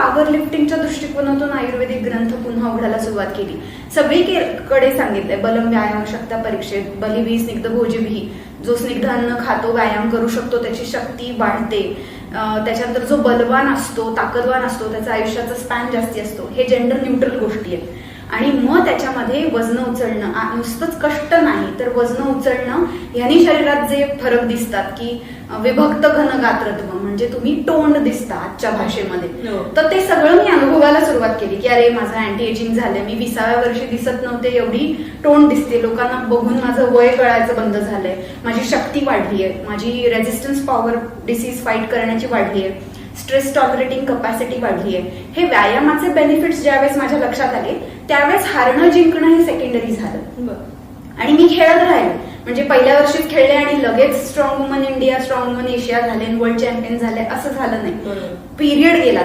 Power लिफ्टिंगच्या दृष्टिकोनातून आयुर्वेदिक ग्रंथ पुन्हा उघडायला सुरुवात केली. सगळीकडे सांगितलंय बलम व्यायाम शक्ता परीक्षेत बलिवी स्निग्ध भोजिभी, जो स्निग्ध अन्न खातो व्यायाम करू शकतो त्याची शक्ती वाढते. त्याच्यानंतर जो बलवान असतो ताकदवान असतो त्याचा आयुष्याचा स्पॅन जास्ती असतो. हे जेंडर न्यूट्रल गोष्टी आहेत. आणि मग त्याच्यामध्ये वजन उचलणं नुसतंच कष्ट नाही तर वजन उचलणं यांनी शरीरात जे फरक दिसतात की विभक्त घनगात्रत्व म्हणजे तुम्ही टोंड दिसता आजच्या भाषेमध्ये. तर ते सगळं मी अनुभवायला सुरुवात केली की अरे माझं अँटी एजिंग झालंय, मी 20व्या वर्षी दिसत नव्हते एवढी टोंड दिसते, लोकांना बघून माझं वय कळायचं बंद झालंय, माझी शक्ती वाढली आहे, माझी रेझिस्टन्स पॉवर डिसीज फाईट करण्याची वाढली आहे, स्ट्रेस टॉलरेटिंग कपॅसिटी वाढली आहे. हे व्यायामाचे बेनिफिट्स ज्यावेळेस माझ्या लक्षात आले त्यावेळेस हारणं जिंकणं हे सेकंडरी झालं. आणि मी खेळत राहिले, म्हणजे पहिल्या वर्षीच खेळले आणि लगेच strong woman India, strong woman Asia झाले, वर्ल्ड चॅम्पियन झाले असं झालं नाही. पिरियड गेला.